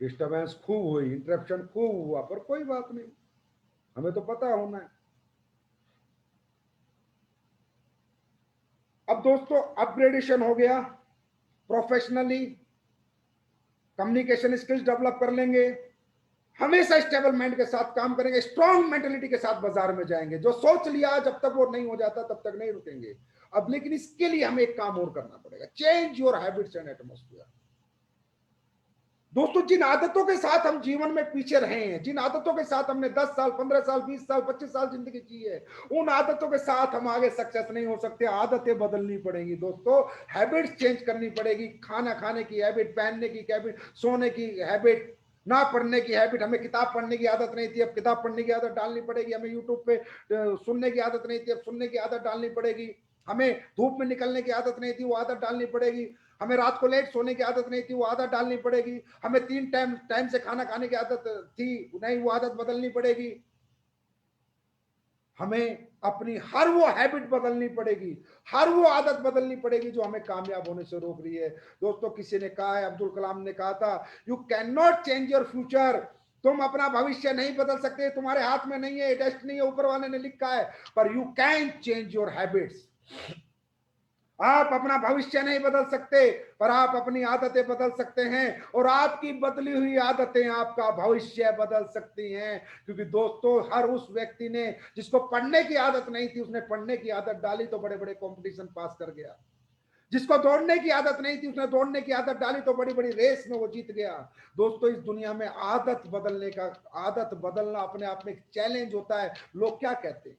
Disturbance खूब हुई, interruption खूब हुआ, पर कोई बात नहीं, हमें तो पता होना है। अब दोस्तों अपग्रेडेशन हो गया, प्रोफेशनली कम्युनिकेशन स्किल्स डेवलप कर लेंगे, हमेशा स्टेबल माइंड के साथ काम करेंगे, स्ट्रॉन्ग मेंटेलिटी के साथ बाजार में जाएंगे। जो सोच लिया जब तक वो नहीं हो जाता तब तक नहीं रुकेंगे। अब लेकिन इसके लिए हमें एक काम और करना पड़ेगा, change your habits and atmosphere. दोस्तों जिन आदतों के साथ हम जीवन में पीछे रहे हैं, जिन आदतों के साथ हमने 10 साल 15 साल 20 साल 25 साल जिंदगी जी है, उन आदतों के साथ हम आगे सक्सेस नहीं हो सकते। आदतें बदलनी पड़ेगी दोस्तों, हैबिट्स चेंज करनी पड़ेगी। खाना खाने की हैबिट, पहनने की हैबिट, सोने की हैबिट, ना पढ़ने की हैबिट। हमें किताब पढ़ने की आदत नहीं थी, अब किताब पढ़ने की आदत डालनी पड़ेगी। हमें यूट्यूब पे सुनने की आदत नहीं थी, अब सुनने की आदत डालनी पड़ेगी। हमें धूप में निकलने की आदत नहीं थी, वो आदत डालनी पड़ेगी। हमें रात को लेट सोने की आदत नहीं थी, वो आदत डालनी पड़ेगी। हमें 3 टाइम से खाना खाने की आदत थी, नहीं, वो आदत बदलनी पड़ेगी। हमें अपनी हर वो हैबिट बदलनी पड़ेगी, हर वो आदत बदलनी पड़ेगी जो हमें कामयाब होने से रोक रही है। दोस्तों किसी ने कहा है, अब्दुल कलाम ने कहा था, you can not change your future. तुम अपना भविष्य नहीं बदल सकते, तुम्हारे हाथ में नहीं है, ये टेस्ट नहीं है, ऊपर वाले ने लिखा है, पर you can change your habits. आप अपना भविष्य नहीं बदल सकते, पर आप अपनी आदतें बदल सकते हैं, और आपकी बदली हुई आदतें आपका भविष्य बदल सकती हैं। क्योंकि दोस्तों हर उस व्यक्ति ने जिसको पढ़ने की आदत नहीं थी, उसने पढ़ने की आदत डाली तो बड़े बड़े कंपटीशन पास कर गया। जिसको दौड़ने की आदत नहीं थी, उसने दौड़ने की आदत डाली तो बड़ी बड़ी रेस में वो जीत गया। दोस्तों इस दुनिया में आदत बदलने का, आदत बदलना अपने आप में एक चैलेंज होता है। लोग क्या कहते हैं?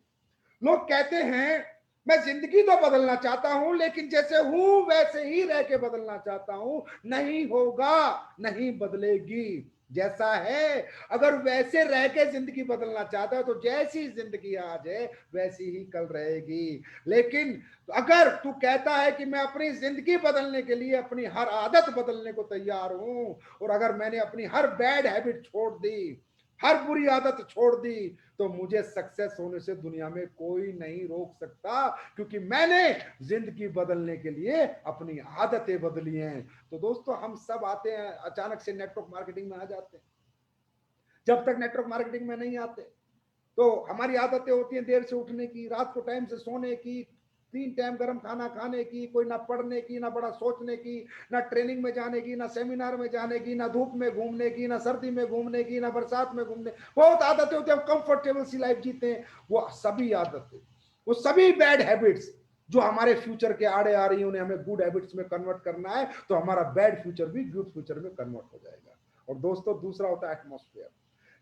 लोग कहते हैं मैं जिंदगी तो बदलना चाहता हूं, लेकिन जैसे हूं वैसे ही रह के बदलना चाहता हूं। नहीं होगा, नहीं बदलेगी। जैसा है अगर वैसे रह के जिंदगी बदलना चाहता है तो जैसी जिंदगी आज है वैसी ही कल रहेगी। लेकिन अगर तू कहता है कि मैं अपनी जिंदगी बदलने के लिए अपनी हर आदत बदलने को तैयार हूं, और अगर मैंने अपनी हर बैड हैबिट छोड़ दी, हर बुरी आदत छोड़ दी, तो मुझे सक्सेस होने से दुनिया में कोई नहीं रोक सकता, क्योंकि मैंने जिंदगी बदलने के लिए अपनी आदतें बदली हैं। तो दोस्तों हम सब आते हैं, अचानक से नेटवर्क मार्केटिंग में आ जाते हैं। जब तक नेटवर्क मार्केटिंग में नहीं आते तो हमारी आदतें होती हैं देर से उठने की, रात को टाइम से सोने की, 3 टाइम गर्म खाना खाने की, कोई ना पढ़ने की, ना बड़ा सोचने की, ना ट्रेनिंग में जाने की, ना सेमिनार में जाने की, ना धूप में घूमने की, ना सर्दी में घूमने की, ना बरसात में घूमने। बहुत आदतें होती हैं, हम कंफर्टेबल सी लाइफ जीते हैं। वो सभी आदतें, वो सभी बैड हैबिट्स जो हमारे फ्यूचर के आड़े आ रही है, उन्हें हमें गुड हैबिट्स में कन्वर्ट करना है, तो हमारा बैड फ्यूचर भी गुड फ्यूचर में कन्वर्ट हो जाएगा। और दोस्तों दूसरा होता है atmosphere.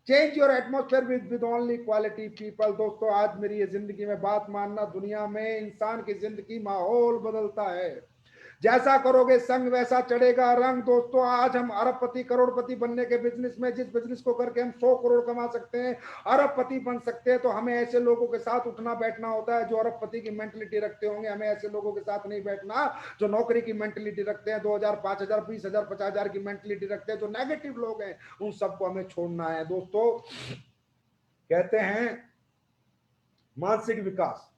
Change your atmosphere with only quality people. दोस्तों आज मेरी ये जिंदगी में बात मानना, दुनिया में इंसान की जिंदगी माहौल बदलता है। जैसा करोगे संग वैसा चढ़ेगा रंग। दोस्तों आज हम अरबपति करोड़पति बनने के बिजनेस में, जिस बिजनेस को करके हम 100 करोड़ कमा सकते हैं, अरबपति बन सकते हैं, तो हमें ऐसे लोगों के साथ उठना बैठना होता है जो अरबपति की मेंटलिटी रखते होंगे। हमें ऐसे लोगों के साथ नहीं बैठना जो नौकरी की मेंटलिटी रखते हैं, 2000 5000 20,000 50,000 की मेंटलिटी रखते हैं, जो नेगेटिव लोग हैं, उन सबको हमें छोड़ना है। दोस्तों कहते हैं मानसिक विकास,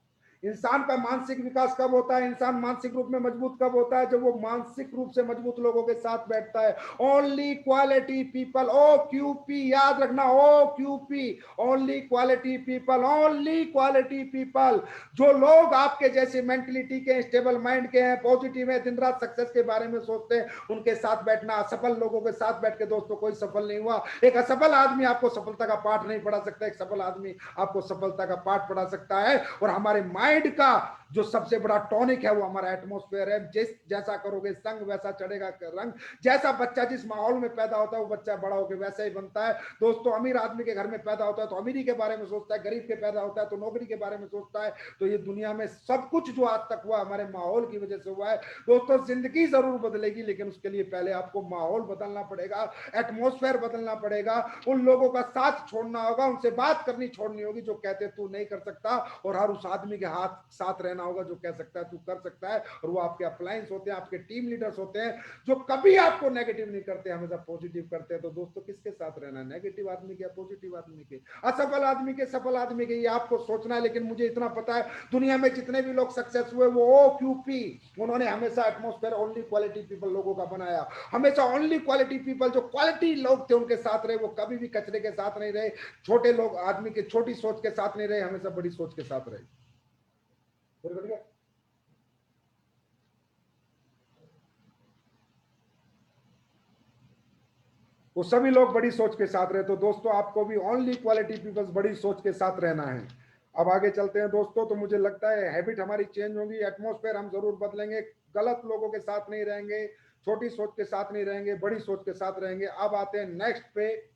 इंसान का मानसिक विकास कब होता है, इंसान मानसिक रूप में मजबूत कब होता है, जब वो मानसिक रूप से मजबूत लोगों के साथ बैठता है। Only quality people, O Q P, याद रखना, O Q P, only quality people, only quality people. जो लोग आपके जैसे मेंटलिटी के, स्टेबल माइंड के हैं, पॉजिटिव है, दिन रात सक्सेस के बारे में सोचते हैं, उनके साथ बैठना। असफल लोगों के साथ बैठ के दोस्तों कोई सफल नहीं हुआ। एक असफल आदमी आपको सफलता का पाठ नहीं पढ़ा सकता, एक सफल आदमी आपको सफलता का पाठ पढ़ा सकता है। और हमारे माइंड का जो सबसे बड़ा टॉनिक है वो हमारा एटमॉस्फेयर है। जैसा करोगे संग वैसा चढ़ेगा रंग। जैसा बच्चा जिस माहौल में पैदा होता है वो बच्चा बड़ा होकर वैसा ही बनता है। दोस्तों अमीर आदमी के घर में पैदा होता है तो अमीरी के बारे में सोचता है, गरीब के पैदा होता है तो नौकरी के बारे में सोचता है। तो ये दुनिया में सब कुछ जो आज तक हुआ हमारे माहौल की वजह से हुआ है। दोस्तों जिंदगी जरूर बदलेगी, लेकिन उसके लिए पहले आपको माहौल बदलना पड़ेगा, एटमॉस्फेयर बदलना पड़ेगा। उन लोगों का साथ छोड़ना होगा, उनसे बात करनी छोड़नी होगी जो कहते तू नहीं कर सकता, और हर उस आदमी के हाथ साथ रहना होगा जो कह सकता है तू कर सकता है, और वो आपके अप्लायंस होते हैं, आपके टीम लीडर्स होते हैं जो कभी आपको नेगेटिव नहीं करते, हमेशा पॉजिटिव करते हैं। तो दोस्तों किसके साथ रहना है, नेगेटिव आदमी के, पॉजिटिव आदमी के, असफल आदमी के, सफल आदमी के, ये आपको सोचना है। लेकिन मुझे इतना पता है दुनिया में जितने भी लोग सक्सेस हुए वो OQP, उन्होंने हमेशा एटमॉस्फेयर ओनली क्वालिटी पीपल लोगों का बनाया, हमेशा ओनली क्वालिटी पीपल, जो क्वालिटी लोग थे उनके साथ रहे, वो कभी भी कचरे के साथ नहीं रहे, छोटे लोग आदमी के छोटी सोच के साथ नहीं रहे, हमेशा बड़ी सोच के साथ रहे। वो सभी लोग बड़ी सोच के साथ रहे। तो दोस्तों आपको भी ओनली क्वालिटी पीपल्स, बड़ी सोच के साथ रहना है। अब आगे चलते हैं दोस्तों। तो मुझे लगता है हैबिट हमारी चेंज होगी, एटमॉस्फेयर हम जरूर बदलेंगे, गलत लोगों के साथ नहीं रहेंगे, छोटी सोच के साथ नहीं रहेंगे, बड़ी सोच के साथ रहेंगे। अब आते हैं नेक्स्ट पे,